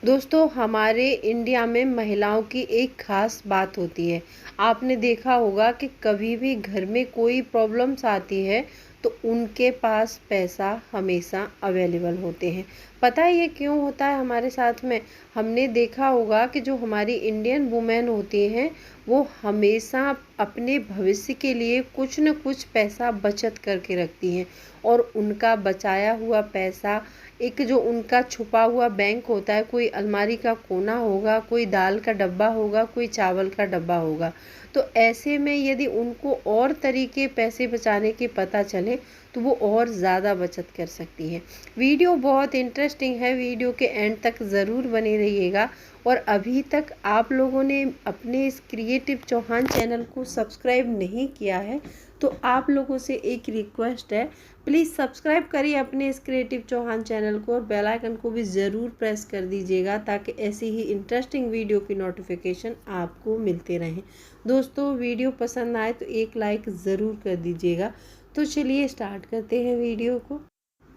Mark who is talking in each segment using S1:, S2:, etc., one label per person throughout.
S1: दोस्तों हमारे इंडिया में महिलाओं की एक ख़ास बात होती है। आपने देखा होगा कि कभी भी घर में कोई प्रॉब्लम्स आती है तो उनके पास पैसा हमेशा अवेलेबल होते हैं। पता है ये क्यों होता है हमारे साथ में? हमने देखा होगा कि जो हमारी इंडियन वुमेन होती हैं वो हमेशा अपने भविष्य के लिए कुछ न कुछ पैसा बचत करके रखती हैं और उनका बचाया हुआ पैसा एक जो उनका छुपा हुआ बैंक होता है, कोई अलमारी का कोना होगा, कोई दाल का डब्बा होगा, कोई चावल का डब्बा होगा। तो ऐसे में यदि उनको और तरीके पैसे बचाने के पता चले तो वो और ज़्यादा बचत कर सकती हैं। वीडियो बहुत इंटरेस्टिंग है, वीडियो के एंड तक ज़रूर बने रहिएगा। और अभी तक आप लोगों ने अपने इस क्रिएटिव चौहान चैनल को सब्सक्राइब नहीं किया है तो आप लोगों से एक रिक्वेस्ट है, प्लीज़ सब्सक्राइब करिए अपने इस क्रिएटिव चौहान चैनल को और बेल आइकन को भी ज़रूर प्रेस कर दीजिएगा ताकि ऐसी ही इंटरेस्टिंग वीडियो की नोटिफिकेशन आपको मिलते रहें। दोस्तों वीडियो पसंद आए तो एक लाइक ज़रूर कर दीजिएगा। तो चलिए स्टार्ट करते हैं वीडियो को।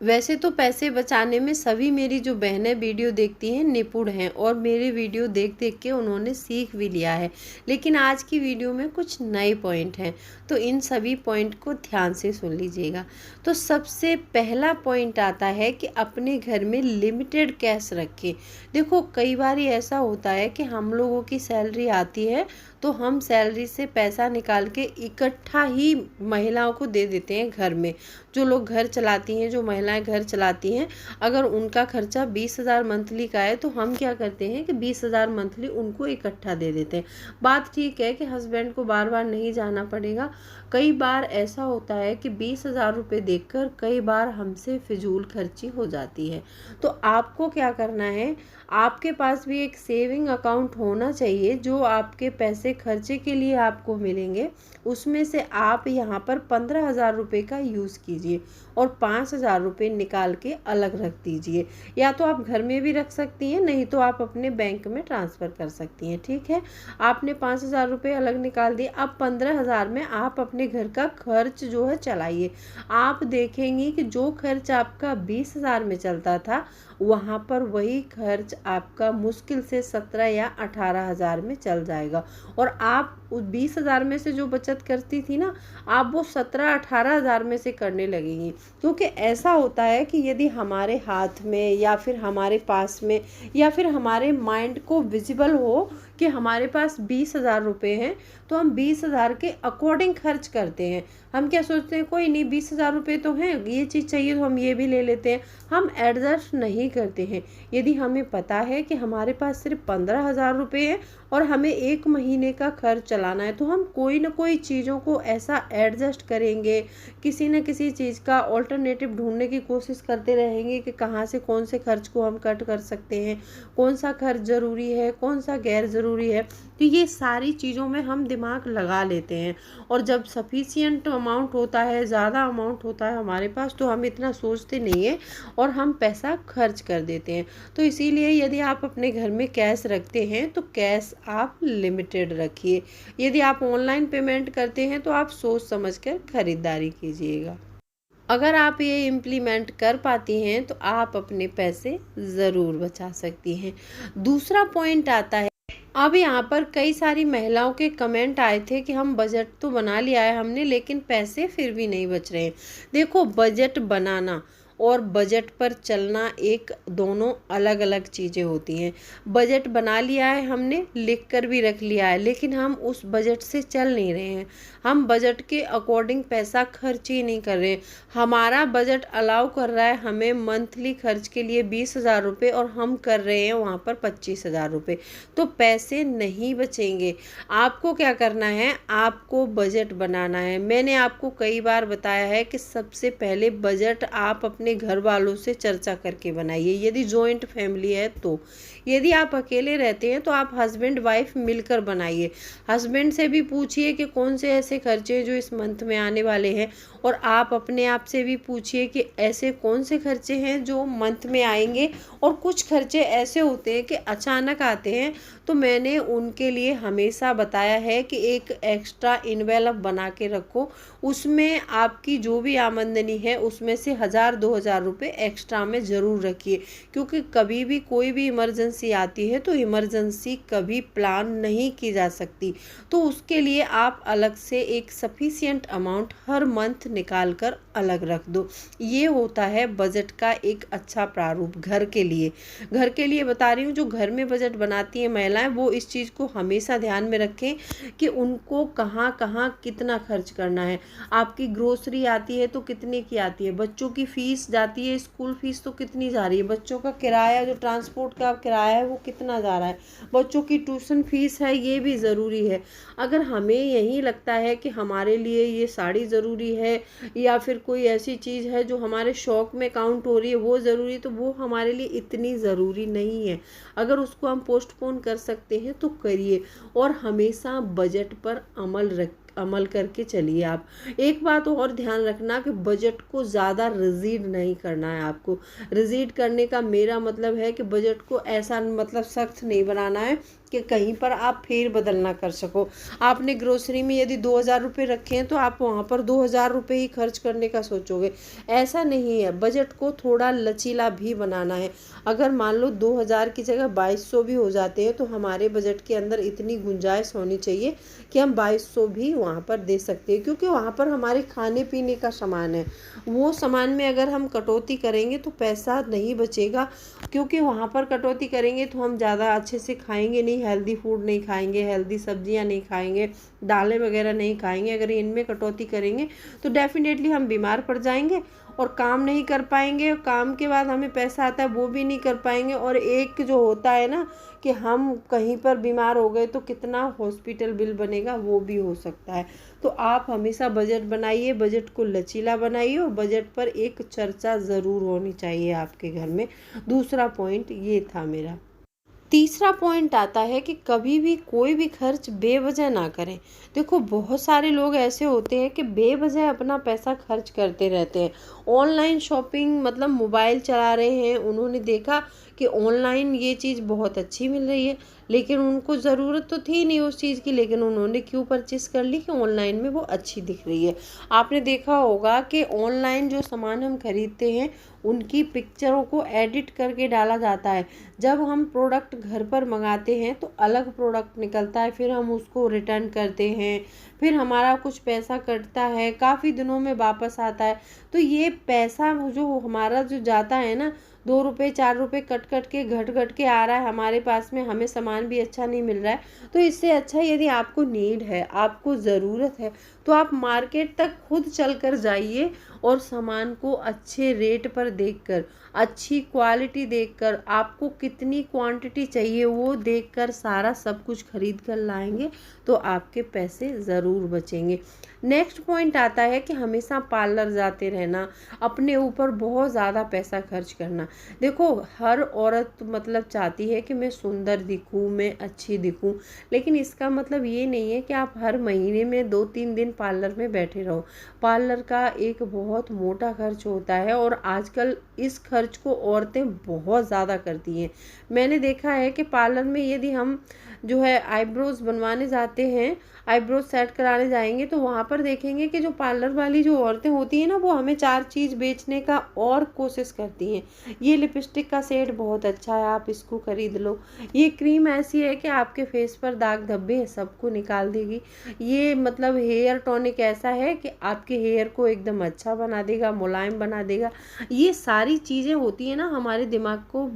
S1: वैसे तो पैसे बचाने में सभी मेरी जो बहनें वीडियो देखती हैं निपुण हैं और मेरे वीडियो देख देख के उन्होंने सीख भी लिया है, लेकिन आज की वीडियो में कुछ नए पॉइंट हैं तो इन सभी पॉइंट को ध्यान से सुन लीजिएगा। तो सबसे पहला पॉइंट आता है कि अपने घर में लिमिटेड कैश रखें। देखो कई बार ऐसा होता है कि हम लोगों की सैलरी आती है तो हम सैलरी से पैसा निकाल के इकट्ठा ही महिलाओं को दे देते हैं। घर में जो लोग घर चलाती हैं, जो महिलाएं घर चलाती हैं, अगर उनका खर्चा 20,000 मंथली का है तो हम क्या करते हैं कि 20,000 मंथली उनको इकट्ठा दे देते हैं। बात ठीक है कि हस्बैंड को बार बार नहीं जाना पड़ेगा। कई बार ऐसा होता है कि 20,000 रुपये देखकर कई बार हमसे फिजूल खर्ची हो जाती है। तो आपको क्या करना है, आपके पास भी एक सेविंग अकाउंट होना चाहिए जो आपके पैसे खर्चे के लिए आपको मिलेंगे। उसमें से आप यहाँ पर 15,000 रुपये का यूज़ कीजिए और 5,000 रुपये निकाल के अलग रख दीजिए। या तो आप घर में भी रख सकती हैं, नहीं तो आप अपने बैंक में ट्रांसफ़र कर सकती हैं। ठीक है, आपने 5,000 रुपये अलग निकाल दिए। अब 15,000 में आप अपने घर का खर्च जो है चलाइए। आप देखेंगी कि जो खर्च आपका 20,000 में चलता था वहाँ पर वही खर्च आपका मुश्किल से 17 या 18,000 में चल जाएगा। और आप उस 20,000 में से जो बचत करती थी ना, आप वो 17-18,000 में से करने लगेंगी। क्योंकि ऐसा होता है कि यदि हमारे हाथ में या फिर हमारे पास में या फिर हमारे माइंड को विजिबल हो कि हमारे पास 20,000 रुपये हैं तो हम 20,000 के अकॉर्डिंग खर्च करते हैं। हम क्या सोचते हैं, कोई नहीं 20,000 रुपये तो हैं, ये चीज़ चाहिए तो हम ये भी ले लेते हैं। हम एडजस्ट नहीं करते हैं। यदि हमें पता है कि हमारे पास सिर्फ 15,000 रुपये हैं और हमें एक महीने का खर्च चलाना है तो हम कोई ना कोई चीज़ों को ऐसा एडजस्ट करेंगे, किसी न किसी चीज़ का ऑल्टरनेटिव ढूंढने की कोशिश करते रहेंगे कि कहाँ से कौन से खर्च को हम कट कर सकते हैं, कौन सा खर्च ज़रूरी है, कौन सा गैर ज़रूरी है। तो ये सारी चीज़ों में हम दिमाग लगा लेते हैं और जब सफिशिएंट अमाउंट होता है, ज़्यादा अमाउंट होता है हमारे पास तो हम इतना सोचते नहीं हैं और हम पैसा खर्च कर देते हैं। तो इसीलिए यदि आप अपने घर में कैश रखते हैं तो कैश आप लिमिटेड रखिए। यदि आप ऑनलाइन पेमेंट करते हैं तो आप सोच समझकर खरीदारी कीजिएगा। अगर आप ये इम्प्लीमेंट कर पाती हैं तो आप अपने पैसे ज़रूर बचा सकती हैं। दूसरा पॉइंट आता है, अब यहाँ पर कई सारी महिलाओं के कमेंट आए थे कि हम बजट तो बना लिया है हमने लेकिन पैसे फिर भी नहीं बच रहे हैं। देखो बजट बनाना और बजट पर चलना एक दोनों अलग अलग चीज़ें होती हैं। बजट बना लिया है हमने, लिख कर भी रख लिया है, लेकिन हम उस बजट से चल नहीं रहे हैं। हम बजट के अकॉर्डिंग पैसा खर्च ही नहीं कर रहे हैं। हमारा बजट अलाउ कर रहा है हमें मंथली खर्च के लिए 20,000 रुपये और हम कर रहे हैं वहाँ पर 25,000 रुपये, तो पैसे नहीं बचेंगे। आपको क्या करना है, आपको बजट बनाना है। मैंने आपको कई बार बताया है कि सबसे पहले बजट आप अपने घर वालों से चर्चा करके बनाइए। यदि जॉइंट फैमिली है तो, यदि आप अकेले रहते हैं तो आप हस्बैंड वाइफ मिलकर बनाइए। हस्बैंड से भी पूछिए कि कौन से ऐसे खर्चे जो इस मंथ में आने वाले हैं और आप अपने आप से भी पूछिए कि ऐसे कौन से खर्चे हैं जो मंथ में आएंगे। और कुछ खर्चे ऐसे होते हैं कि अचानक आते हैं तो मैंने उनके लिए हमेशा बताया है कि एक एक्स्ट्रा इन्वेलप बना के रखो। उसमें आपकी जो भी आमदनी है उसमें से 1,000, 2,000 रुपये एक्स्ट्रा में ज़रूर रखिए, क्योंकि कभी भी कोई भी इमरजेंसी आती है तो इमरजेंसी कभी प्लान नहीं की जा सकती। तो उसके लिए आप अलग से एक सफिशिएंट अमाउंट हर मंथ निकाल कर अलग रख दो। ये होता है बजट का एक अच्छा प्रारूप घर के लिए। घर के लिए बता रही हूँ, जो घर में बजट बनाती हैं महिलाएं, वो इस चीज़ को हमेशा ध्यान में रखें कि उनको कहाँ कहाँ कितना खर्च करना है। आपकी ग्रोसरी आती है तो कितने की आती है, बच्चों की फीस जाती है, स्कूल फीस तो कितनी जा रही है, बच्चों का किराया, जो ट्रांसपोर्ट का किराया है वो कितना जा रहा है, बच्चों की ट्यूशन फीस है, ये भी ज़रूरी है। अगर हमें यही लगता है कि हमारे लिए ये साड़ी ज़रूरी है या फिर कोई ऐसी चीज़ है जो हमारे शौक़ में काउंट हो रही है वो ज़रूरी है, तो वो हमारे लिए इतनी ज़रूरी नहीं है। अगर उसको हम पोस्टपोन कर सकते हैं तो करिए, और हमेशा बजट पर अमल करके चलिए। आप एक बात और ध्यान रखना कि बजट को ज़्यादा रिजिड नहीं करना है। आपको रिजिड करने का मेरा मतलब है कि बजट को ऐसा मतलब सख्त नहीं बनाना है कि कहीं पर आप फेर बदल ना कर सको। आपने ग्रोसरी में यदि 2,000 रुपये रखे हैं तो आप वहाँ पर 2,000 रुपये ही खर्च करने का सोचोगे, ऐसा नहीं है। बजट को थोड़ा लचीला भी बनाना है। अगर मान लो 2,000 की जगह 2,200 भी हो जाते हैं तो हमारे बजट के अंदर इतनी गुंजाइश होनी चाहिए कि हम 2,200 भी वहाँ पर दे सकते हैं, क्योंकि वहाँ पर हमारे खाने पीने का सामान है। वो सामान में अगर हम कटौती करेंगे तो पैसा नहीं बचेगा, क्योंकि वहाँ पर कटौती करेंगे तो हम ज़्यादा अच्छे से खाएंगे नहीं, हेल्दी फूड नहीं खाएंगे, हेल्दी सब्जियाँ नहीं खाएंगे, दालें वगैरह नहीं खाएंगे। अगर इनमें कटौती करेंगे तो डेफिनेटली हम बीमार पड़ जाएंगे और काम नहीं कर पाएंगे। काम के बाद हमें पैसा आता है वो भी नहीं कर पाएंगे। और एक जो होता है ना कि हम कहीं पर बीमार हो गए तो कितना हॉस्पिटल बिल बनेगा, वो भी हो सकता है। तो आप हमेशा बजट बनाइए, बजट को लचीला बनाइए, और बजट पर एक चर्चा ज़रूर होनी चाहिए आपके घर में। दूसरा पॉइंट ये था मेरा। तीसरा पॉइंट आता है कि कभी भी कोई भी खर्च बेवजह ना करें। देखो, बहुत सारे लोग ऐसे होते हैं कि बेवजह अपना पैसा खर्च करते रहते हैं। ऑनलाइन शॉपिंग मतलब मोबाइल चला रहे हैं, उन्होंने देखा कि ऑनलाइन ये चीज़ बहुत अच्छी मिल रही है, लेकिन उनको ज़रूरत तो थी नहीं उस चीज़ की, लेकिन उन्होंने क्यों परचेस कर ली कि ऑनलाइन में वो अच्छी दिख रही है। आपने देखा होगा कि ऑनलाइन जो सामान हम खरीदते हैं उनकी पिक्चरों को एडिट करके डाला जाता है। जब हम प्रोडक्ट घर पर मंगाते हैं तो अलग प्रोडक्ट निकलता है, फिर हम उसको रिटर्न करते हैं, फिर हमारा कुछ पैसा कटता है, काफ़ी दिनों में वापस आता है। तो ये पैसा जो हमारा जो जाता है ना, 2 रुपये 4 रुपये कट के घट के आ रहा है हमारे पास में, हमें सामान भी अच्छा नहीं मिल रहा है। तो इससे अच्छा यदि आपको नीड है, आपको ज़रूरत है, तो आप मार्केट तक खुद चल कर जाइए और सामान को अच्छे रेट पर देखकर, अच्छी क्वालिटी देखकर, आपको कितनी क्वांटिटी चाहिए वो देखकर सारा सब कुछ खरीद कर लाएंगे तो आपके पैसे ज़रूर बचेंगे। नेक्स्ट पॉइंट आता है कि हमेशा पार्लर जाते रहना, अपने ऊपर बहुत ज़्यादा पैसा खर्च करना। देखो, हर औरत मतलब चाहती है कि मैं सुंदर दिखूं, मैं अच्छी दिखूं, लेकिन इसका मतलब ये नहीं है कि आप हर महीने में 2-3 दिन पार्लर में बैठे रहो। पार्लर का एक बहुत मोटा खर्च होता है और आजकल इस खर्च को औरतें बहुत ज़्यादा करती हैं। मैंने देखा है कि पार्लर में यदि हम जो है आईब्रोज बनवाने जाते हैं, आईब्रोज सेट कराने जाएंगे, तो वहाँ पर देखेंगे कि जो पार्लर वाली जो औरतें होती हैं ना, वो हमें 4 चीज़ बेचने का और कोशिश करती हैं। ये लिपस्टिक का सेट बहुत अच्छा है, आप इसको खरीद लो। ये क्रीम ऐसी है कि आपके फेस पर दाग धब्बे हैं सबको निकाल देगी। ये मतलब हेयर टॉनिक ऐसा है कि आपके हेयर को एकदम अच्छा बना देगा, मुलायम बना देगा। ये सारी चीज़ें होती हैं ना, हमारे दिमाग को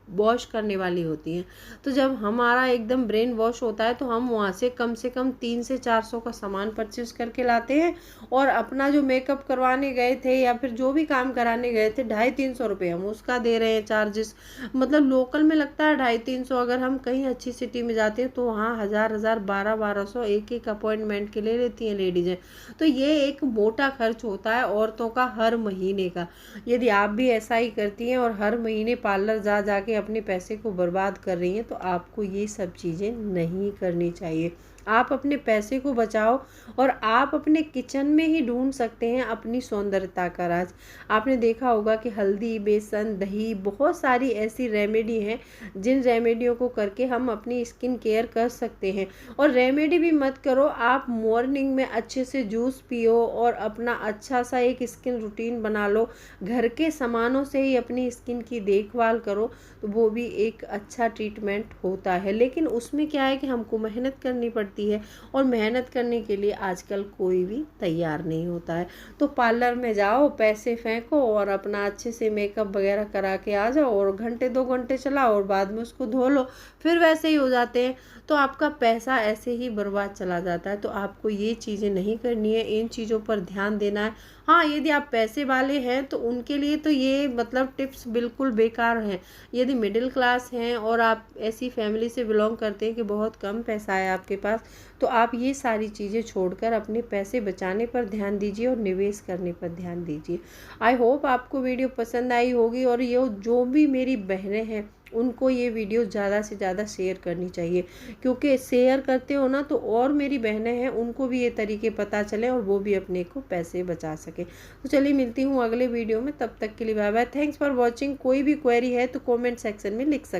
S1: वॉश करने वाली होती हैं। तो जब हमारा एकदम ब्रेन वॉश होता है तो हम वहाँ से कम 300 से 400 का सामान परचेज करके लाते हैं, और अपना जो मेकअप करवाने गए थे या फिर जो भी काम कराने गए थे 250-300 रुपये हम उसका दे रहे हैं चार्जेस। मतलब लोकल में लगता है 250-300, अगर हम कहीं अच्छी सिटी में जाते हैं तो वहाँ 1000-1000 1200 एक अपॉइंटमेंट के ले लेती हैं लेडीज़ें। तो ये एक मोटा खर्च होता है औरतों का हर महीने का। यदि आप भी ऐसा ही करती हैं और हर महीने पार्लर जा के अपने पैसे को बर्बाद कर रही हैं तो आपको ये सब चीज़ें नहीं करनी चाहिए। आप अपने पैसे को बचाओ और आप अपने किचन में ही ढूंढ सकते हैं अपनी सौंदर्यता का राज। आपने देखा होगा कि हल्दी, बेसन, दही, बहुत सारी ऐसी रेमेडी हैं जिन रेमेडियों को करके हम अपनी स्किन केयर कर सकते हैं। और रेमेडी भी मत करो, आप मॉर्निंग में अच्छे से जूस पियो और अपना अच्छा सा एक स्किन रूटीन बना लो, घर के सामानों से ही अपनी स्किन की देखभाल करो, तो वो भी एक अच्छा ट्रीटमेंट होता है। लेकिन उसमें क्या है कि हमको मेहनत करनी पड़ती है और मेहनत करने के लिए आजकल कोई भी तैयार नहीं होता है। तो पार्लर में जाओ, पैसे फेंको और अपना अच्छे से मेकअप वगैरह करा के आ जाओ और घंटे 2 घंटे चलाओ और बाद में उसको धो लो, फिर वैसे ही हो जाते हैं। तो आपका पैसा ऐसे ही बर्बाद चला जाता है। तो आपको ये चीज़ें नहीं करनी है, इन चीज़ों पर ध्यान देना है। हाँ, यदि आप पैसे वाले हैं तो उनके लिए तो ये मतलब टिप्स बिल्कुल बेकार हैं। यदि मिडिल क्लास हैं और आप ऐसी फैमिली से बिलोंग करते हैं कि बहुत कम पैसा है आपके पास, तो आप ये सारी चीज़ें छोड़कर अपने पैसे बचाने पर ध्यान दीजिए और निवेश करने पर ध्यान दीजिए। आई होप आपको वीडियो पसंद आई होगी और ये जो भी मेरी बहनें हैं उनको ये वीडियो ज़्यादा से ज़्यादा शेयर करनी चाहिए, क्योंकि शेयर करते हो ना तो और मेरी बहनें हैं उनको भी ये तरीके पता चले और वो भी अपने को पैसे बचा सके। तो चलिए मिलती हूँ अगले वीडियो में, तब तक के लिए bye bye. Thanks for watching. कोई भी क्वेरी है तो कमेंट सेक्शन में लिख सकते हैं।